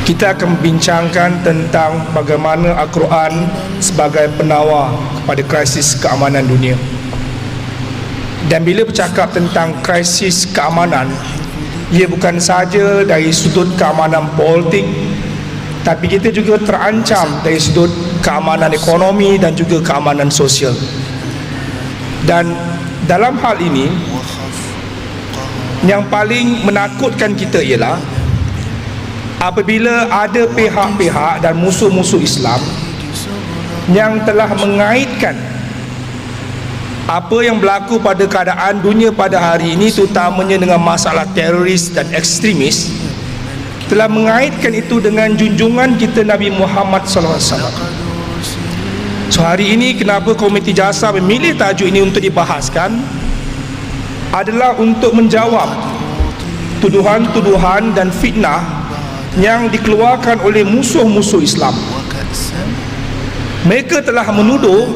Kita akan membincangkan tentang bagaimana Al-Quran sebagai penawar kepada krisis keamanan dunia. Dan bila bercakap tentang krisis keamanan, ia bukan sahaja dari sudut keamanan politik, tapi kita juga terancam dari sudut keamanan ekonomi dan juga keamanan sosial. Dan dalam hal ini, yang paling menakutkan kita ialah apabila ada pihak-pihak dan musuh-musuh Islam yang telah mengaitkan apa yang berlaku pada keadaan dunia pada hari ini, terutamanya dengan masalah teroris dan ekstremis, telah mengaitkan itu dengan junjungan kita Nabi Muhammad SAW. So hari ini kenapa Komiti Jasa memilih tajuk ini untuk dibahaskan adalah untuk menjawab tuduhan-tuduhan dan fitnah yang dikeluarkan oleh musuh-musuh Islam. Mereka telah menuduh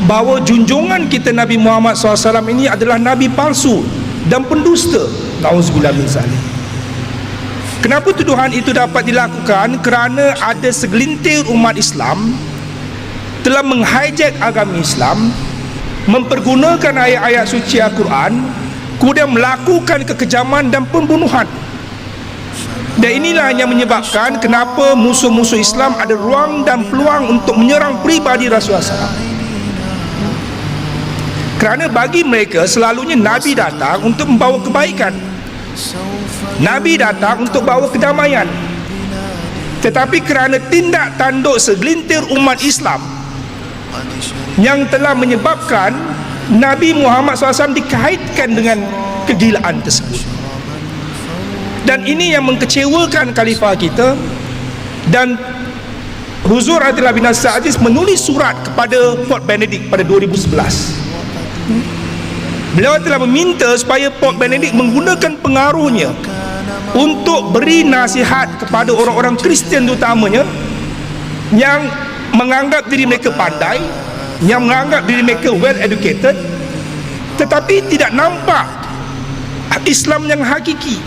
bahawa junjungan kita Nabi Muhammad SAW ini adalah Nabi palsu dan pendusta. Na'udzubillah min zalik. Kenapa tuduhan itu dapat dilakukan? Kerana ada segelintir umat Islam telah menghijack agama Islam, mempergunakan ayat-ayat suci Al-Quran, kemudian melakukan kekejaman dan pembunuhan. Dan inilah yang menyebabkan kenapa musuh-musuh Islam ada ruang dan peluang untuk menyerang peribadi Rasulullah SAW. Kerana bagi mereka selalunya Nabi datang untuk membawa kebaikan, Nabi datang untuk bawa kedamaian. Tetapi kerana tindak tanduk segelintir umat Islam yang telah menyebabkan Nabi Muhammad SAW dikaitkan dengan kegilaan tersebut. Dan ini yang mengkecewakan khalifah kita. Dan Huzur Atila bin Sa'adis menulis surat kepada Pope Benedict pada 2011. Beliau telah meminta supaya Pope Benedict menggunakan pengaruhnya untuk beri nasihat kepada orang-orang Kristian terutamanya yang menganggap diri mereka pandai, yang menganggap diri mereka well educated, tetapi tidak nampak Islam yang hakiki.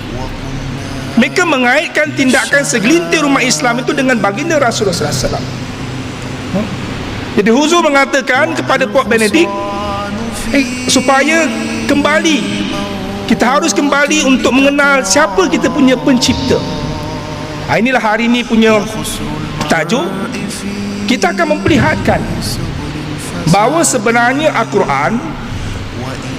Mereka mengaitkan tindakan segelintir umat Islam itu dengan baginda Rasulullah SAW. Jadi Huzur mengatakan kepada Pope Benedict supaya kembali, kita harus kembali untuk mengenal siapa kita punya pencipta. Inilah hari ini punya tajuk. Kita akan memperlihatkan bahawa sebenarnya Al-Quran,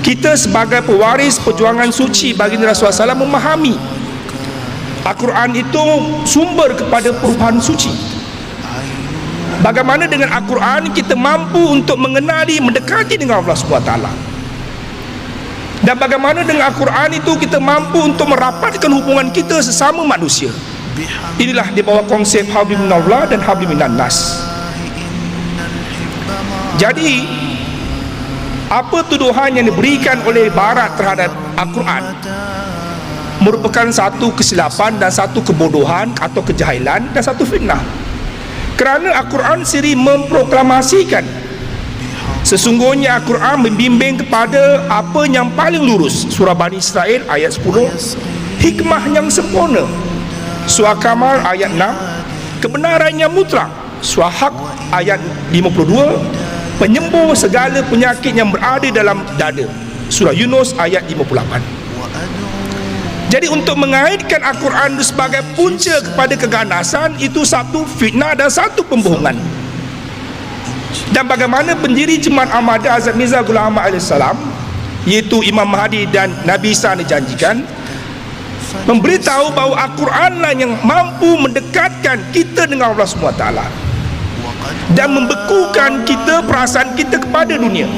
kita sebagai pewaris perjuangan suci baginda Rasulullah SAW memahami Al-Quran itu sumber kepada perubahan suci. Bagaimana dengan Al-Quran kita mampu untuk mengenali, mendekati dengan Allah SWT. Dan bagaimana dengan Al-Quran itu kita mampu untuk merapatkan hubungan kita sesama manusia. Inilah di bawah konsep habli minallah dan habli minan nas. Jadi apa tuduhan yang diberikan oleh Barat terhadap Al-Quran merupakan satu kesilapan dan satu kebodohan atau kejahilan dan satu fitnah. Kerana Al-Quran sendiri memproklamasikan sesungguhnya Al-Quran membimbing kepada apa yang paling lurus. Surah Bani Israel ayat 10, hikmah yang sempurna. Surah Kamar ayat 6, kebenaran yang mutlak. Surah Haq ayat 52, penyembuh segala penyakit yang berada dalam dada. Surah Yunus ayat 58. Jadi untuk mengaitkan Al-Quran sebagai punca kepada keganasan, itu satu fitnah dan satu pembohongan. Dan bagaimana pendiri Jemaat Ahmadiyah Hazrat Mirza Ghulam Ahmad AS, iaitu Imam Mahdi dan Nabi Isa dijanjikan, memberitahu bahawa Al-Quran lah yang mampu mendekatkan kita dengan Allah SWT dan membekukan kita, perasaan kita kepada dunia.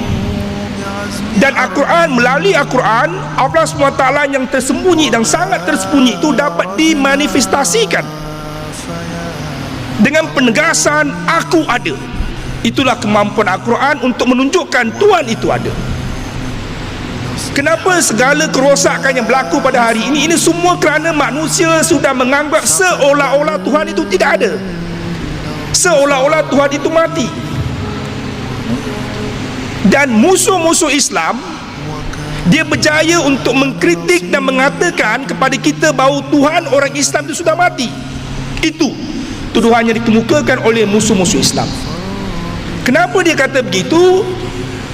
Dan Al-Quran, melalui Al-Quran, Allah SWT yang tersembunyi dan sangat tersembunyi itu dapat dimanifestasikan dengan penegasan aku ada. Itulah kemampuan Al-Quran untuk menunjukkan Tuhan itu ada. Kenapa segala kerosakan yang berlaku pada hari ini semua kerana manusia sudah menganggap seolah-olah Tuhan itu tidak ada, seolah-olah Tuhan itu mati. Dan musuh-musuh Islam, dia berjaya untuk mengkritik dan mengatakan kepada kita bahawa Tuhan orang Islam itu sudah mati. Itu tuduhan yang dikemukakan oleh musuh-musuh Islam. Kenapa dia kata begitu?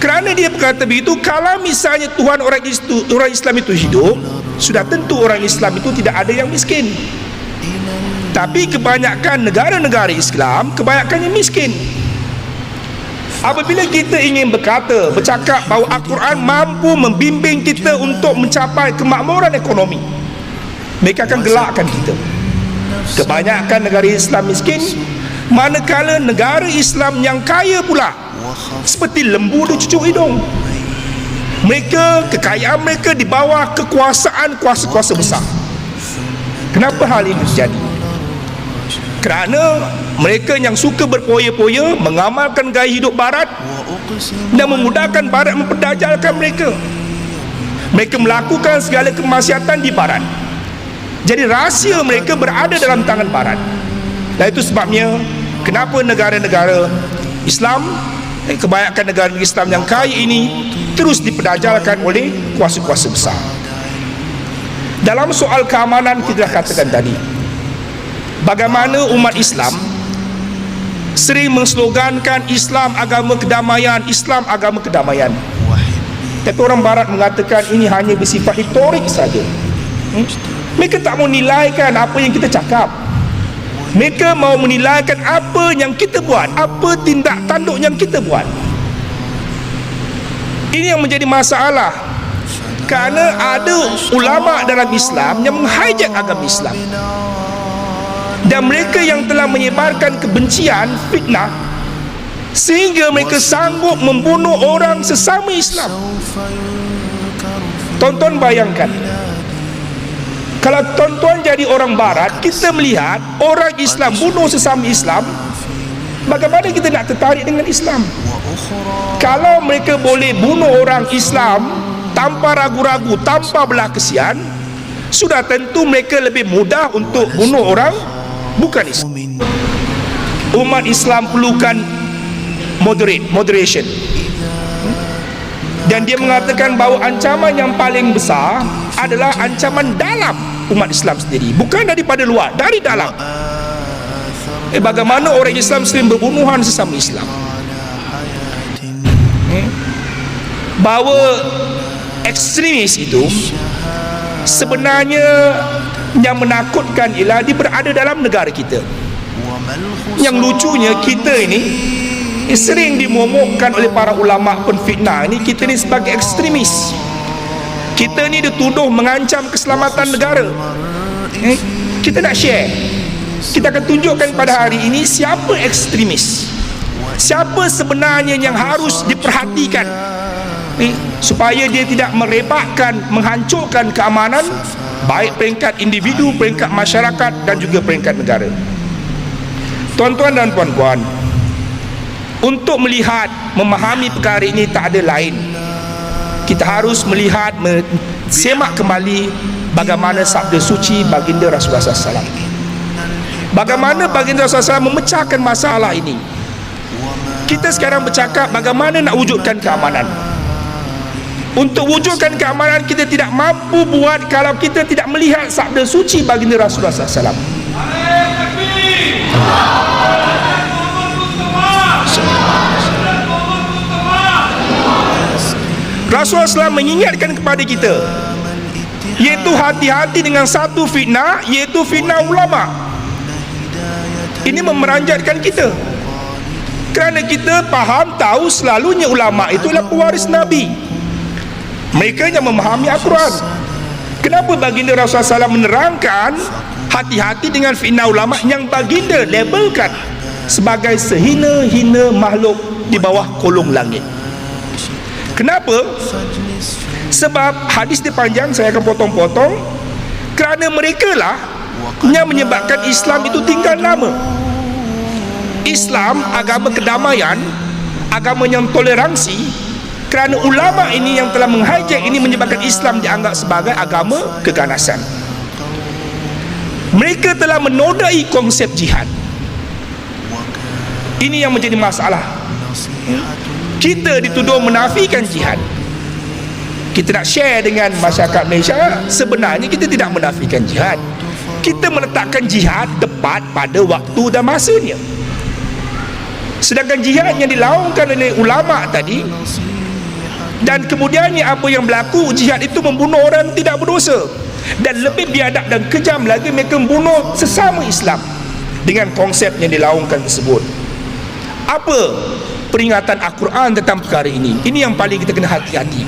Kerana dia berkata begitu, kalau misalnya Tuhan orang Islam itu hidup, sudah tentu orang Islam itu tidak ada yang miskin. Tapi kebanyakan negara-negara Islam, kebanyakannya miskin. Apabila kita ingin bercakap bahawa Al-Quran mampu membimbing kita untuk mencapai kemakmuran ekonomi, mereka akan gelakkan kita. Kebanyakan negara Islam miskin, manakala negara Islam yang kaya pula seperti lembu di cucuk hidung. Mereka, kekayaan mereka di bawah kekuasaan kuasa-kuasa besar. Kenapa hal ini terjadi? Kerana mereka yang suka berpoya-poya, mengamalkan gaya hidup barat dan memudahkan barat memperdajalkan mereka. Mereka melakukan segala kemaksiatan di barat. Jadi rahsia mereka berada dalam tangan barat. Dan itu sebabnya kenapa negara-negara Islam, kebanyakan negara Islam yang kaya ini terus diperdajalkan oleh kuasa-kuasa besar. Dalam soal keamanan, kita dah katakan tadi, bagaimana umat Islam sering menslogankan Islam agama kedamaian, Islam agama kedamaian. Tapi orang barat mengatakan ini hanya bersifat retorik saja. Mereka tak mau nilaikan apa yang kita cakap. Mereka mau menilaikan apa yang kita buat, apa tindak tanduk yang kita buat. Ini yang menjadi masalah. Kerana ada ulama dalam Islam yang menghijack agama Islam. Dan mereka yang telah menyebarkan kebencian, fitnah, sehingga mereka sanggup membunuh orang sesama Islam. Tonton bayangkan, kalau tuan-tuan jadi orang barat, kita melihat orang Islam bunuh sesama Islam, bagaimana kita nak tertarik dengan Islam? Kalau mereka boleh bunuh orang Islam tanpa ragu-ragu, tanpa belah kesian, sudah tentu mereka lebih mudah untuk bunuh orang bukan Islam. Umat Islam perlukan moderation. Dan dia mengatakan bahawa ancaman yang paling besar adalah ancaman dalam umat Islam sendiri, bukan daripada luar, dari dalam. Bagaimana orang Islam sering berbunuhan sesama Islam? Bahawa ekstremis itu sebenarnya yang menakutkan ialah dia berada dalam negara kita. Yang lucunya, kita ini sering dimomokkan oleh para ulama penfitnah ini, kita ni sebagai ekstremis. Kita ni dituduh mengancam keselamatan negara. Kita nak share, kita akan tunjukkan pada hari ini siapa ekstremis, siapa sebenarnya yang harus diperhatikan, supaya dia tidak merebakkan, menghancurkan keamanan baik peringkat individu, peringkat masyarakat dan juga peringkat negara. Tuan-tuan dan puan-puan, untuk melihat, memahami perkara ini tak ada lain, kita harus melihat, semak kembali bagaimana sabda suci baginda Rasulullah SAW. Bagaimana baginda Rasulullah SAW memecahkan masalah ini. Kita sekarang bercakap bagaimana nak wujudkan keamanan. Untuk wujudkan keamanan, kita tidak mampu buat kalau kita tidak melihat sabda suci baginda Rasulullah SAW. Rasulullah SAW mengingatkan kepada kita, iaitu hati-hati dengan satu fitnah, iaitu fitnah ulama. Ini memeranjatkan kita, kerana kita faham, tahu selalunya ulama itulah pewaris Nabi. Mereka yang memahami Al-Quran. Kenapa baginda Rasulullah SAW menerangkan hati-hati dengan fitnah ulama yang baginda labelkan sebagai sehina-hina makhluk di bawah kolong langit? Kenapa? Sebab hadis dia panjang, saya akan potong-potong. Kerana mereka lah yang menyebabkan Islam itu tinggal lama. Islam agama kedamaian, agama yang toleransi. Kerana ulama ini yang telah menghijack ini menyebabkan Islam dianggap sebagai agama keganasan. Mereka telah menodai konsep jihad. Ini yang menjadi masalah. Kita dituduh menafikan jihad. Kita nak share dengan masyarakat Malaysia, sebenarnya kita tidak menafikan jihad. kita meletakkan jihad tepat pada waktu dan masanya. Sedangkan jihad yang dilaungkan oleh ulama tadi, dan kemudiannya apa yang berlaku, jihad itu membunuh orang tidak berdosa, dan lebih biadab dan kejam lagi, mereka membunuh sesama Islam dengan konsep yang dilaungkan tersebut. Apa peringatan Al-Quran tentang perkara ini? Ini yang paling kita kena hati-hati.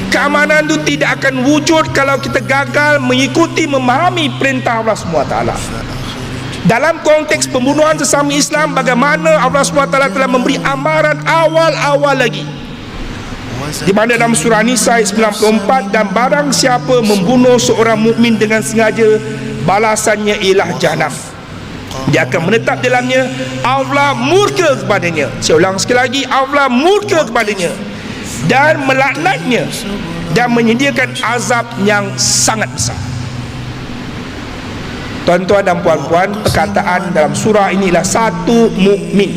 Keamanan itu tidak akan wujud kalau kita gagal mengikuti, memahami perintah Allah SWT. Dalam konteks pembunuhan sesama Islam, bagaimana Allah SWT telah memberi amaran awal-awal lagi, di mana dalam surah Nisa ayat 94, dan barang siapa membunuh seorang mukmin dengan sengaja, balasannya ialah jahanam. Dia akan menetap dalamnya, Allah murka kepadanya. Saya ulang sekali lagi, Allah murka kepadanya dan melaknatnya, dan menyediakan azab yang sangat besar. Tuan-tuan dan puan-puan, perkataan dalam surah inilah satu mukmin.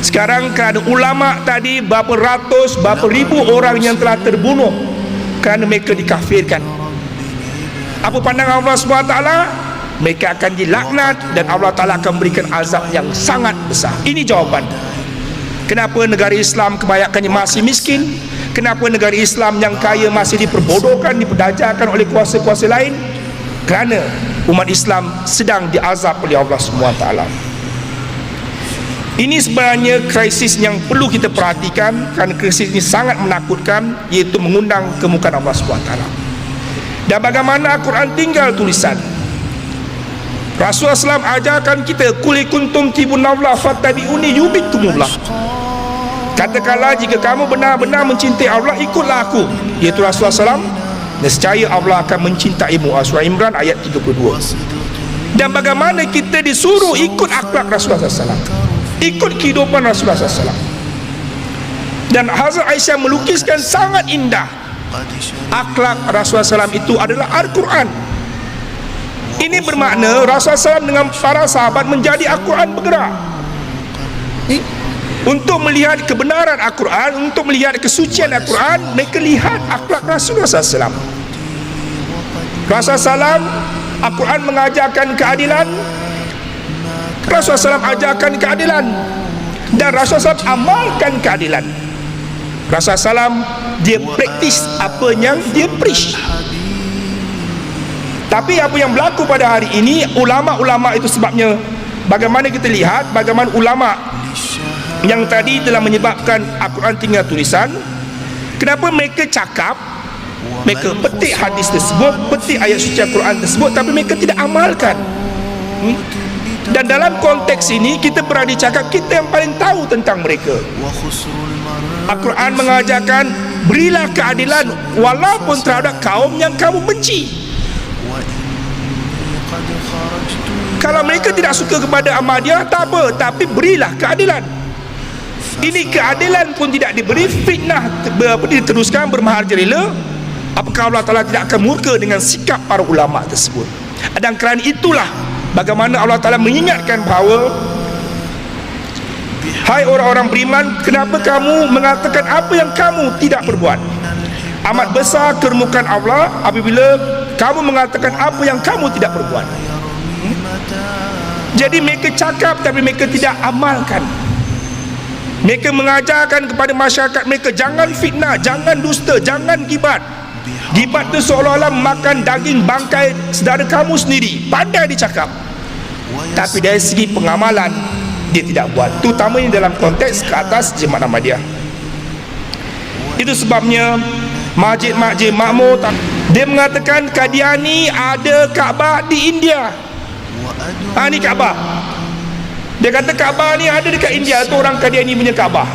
Sekarang kerana ulama tadi, berapa ratus, berapa ribu orang yang telah terbunuh kerana mereka dikafirkan. Apa pandangan Allah SWT? Mereka akan dilaknat dan Allah Ta'ala akan berikan azab yang sangat besar. Ini jawapan. Kenapa negara Islam kebanyakannya masih miskin? Kenapa negara Islam yang kaya masih diperbodohkan, diperdajakan oleh kuasa-kuasa lain? Kerana umat Islam sedang diazab oleh Allah SWT. Ini sebenarnya krisis yang perlu kita perhatikan, kerana krisis ini sangat menakutkan, iaitu mengundang kemurkaan Allah SWT. Dan bagaimana Al-Quran tinggal tulisan. Rasulullah SAW ajarkan kita, kuli kuntum tibunallah fattabi'uni yubikumullah. Katakanlah, jika kamu benar-benar mencintai Allah, ikutlah aku, iaitu Rasulullah SAW, nescaya Allah akan mencintaimu. Surah Imran ayat 32. Dan bagaimana kita disuruh ikut akhlak Rasulullah SAW, ikut kehidupan Rasulullah SAW. Dan Hazrat Aisyah melukiskan sangat indah akhlak Rasulullah SAW itu adalah Al-Quran. Ini bermakna Rasulullah SAW dengan para sahabat menjadi Al-Quran bergerak untuk melihat kebenaran Al-Quran, untuk melihat kesucian Al-Quran. Mereka lihat akhlak Rasulullah SAW. Rasulullah SAW, Al-Quran mengajarkan keadilan, Rasulullah SAW ajarkan keadilan, dan Rasulullah SAW amalkan keadilan. Rasulullah SAW dia praktis apa yang dia preach. Tapi apa yang berlaku pada hari ini, ulama-ulama itu sebabnya, bagaimana kita lihat bagaimana ulama yang tadi telah menyebabkan Al-Quran tinggal tulisan, kenapa mereka cakap, mereka petik hadis tersebut, petik ayat suci Al-Quran tersebut, tapi mereka tidak amalkan. Dan dalam konteks ini, kita berada cakap, kita yang paling tahu tentang mereka. Al-Quran mengajarkan, berilah keadilan walaupun terhadap kaum yang kamu benci. Kalau mereka tidak suka kepada Ahmadiyah, tak apa, tapi berilah keadilan. Ini keadilan pun tidak diberi, fitnah diteruskan bermaharjarela. Apakah Allah Ta'ala tidak akan murka dengan sikap para ulama tersebut? Dan kerana itulah bagaimana Allah Ta'ala mengingatkan bahawa, hai orang-orang beriman, kenapa kamu mengatakan apa yang kamu tidak perbuat? Amat besar kemuliaan Allah apabila kamu mengatakan apa yang kamu tidak perbuat. Jadi mereka cakap tapi mereka tidak amalkan. Mereka mengajarkan kepada masyarakat mereka, jangan fitnah, jangan dusta, jangan gibat. Gibat itu seolah-olah makan daging bangkai saudara kamu sendiri. Pandai dicakap, tapi dari segi pengamalan dia tidak buat, terutamanya dalam konteks ke atas jemaah Ahmadiyah. Itu sebabnya masjid-masjid makmur, dia mengatakan Qadiani ada Kaabah di India. Ini Kaabah. Dia kata Kaabah ni ada dekat India, tu orang Qadiani punya Kaabah.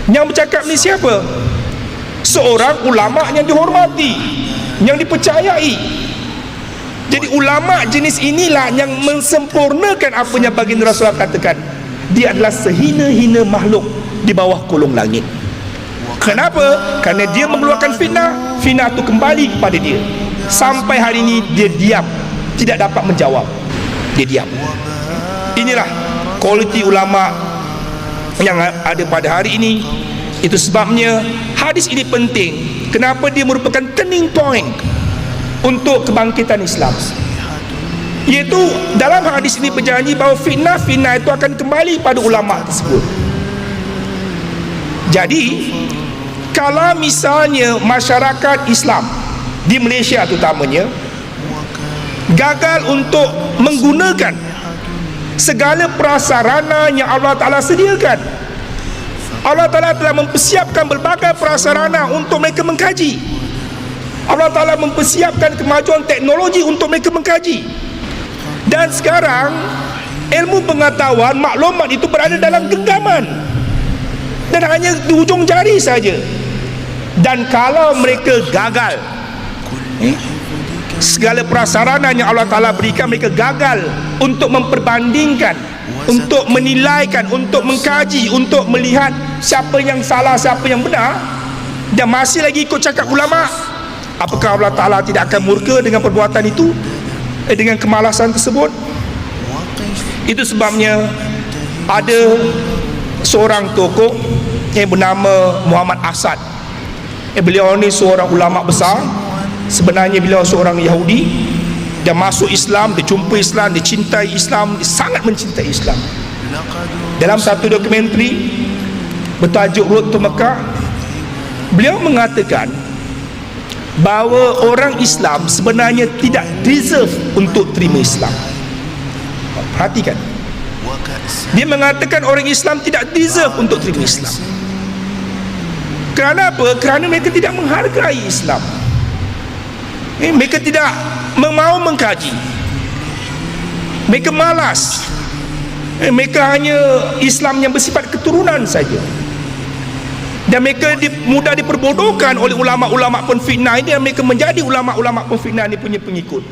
Yang bercakap ni siapa? Seorang ulama yang dihormati, yang dipercayai. Jadi ulama jenis inilah yang mensempurnakan apa yang baginda Rasulullah katakan. Dia adalah sehina-hina makhluk di bawah kolong langit. Kenapa? Kerana dia mengeluarkan fitnah, fitnah itu kembali kepada dia. Sampai hari ini dia diam, tidak dapat menjawab. Dia diam. Inilah kualiti ulama yang ada pada hari ini. Itu sebabnya hadis ini penting. Kenapa dia merupakan turning point untuk kebangkitan Islam, iaitu dalam hadis ini berjanji bahawa fitnah-fitnah itu akan kembali pada ulama tersebut. Jadi kalau misalnya masyarakat Islam di Malaysia terutamanya gagal untuk menggunakan segala prasarana yang Allah Ta'ala sediakan, Allah Ta'ala telah mempersiapkan berbagai prasarana untuk mereka mengkaji. Allah Ta'ala mempersiapkan kemajuan teknologi untuk mereka mengkaji. Dan sekarang ilmu pengetahuan, maklumat itu berada dalam genggaman dan hanya di ujung jari saja. Dan kalau mereka gagal, segala prasarana yang Allah Ta'ala berikan, mereka gagal untuk memperbandingkan, untuk menilaikan, untuk mengkaji, untuk melihat siapa yang salah, siapa yang benar, dan masih lagi ikut cakap ulama, apakah Allah Ta'ala tidak akan murka dengan perbuatan itu, dengan kemalasan tersebut? Itu sebabnya ada seorang tokoh yang bernama Muhammad Asad. Beliau ni seorang ulama besar. Sebenarnya beliau seorang Yahudi. Dia masuk Islam, dia jumpa Islam, dia cintai Islam, dia sangat mencintai Islam. Dalam satu dokumentari bertajuk Road to Mecca, beliau mengatakan bahawa orang Islam sebenarnya tidak deserve untuk terima Islam. Perhatikan, dia mengatakan orang Islam tidak deserve untuk terima Islam. Kerana apa? Kerana mereka tidak menghargai Islam. Mereka tidak mau mengkaji, mereka malas, mereka hanya Islam yang bersifat keturunan saja. Dan mereka mudah diperbodohkan oleh ulama-ulama penfitnah ini, dan mereka menjadi ulama-ulama penfitnah ini punya pengikut.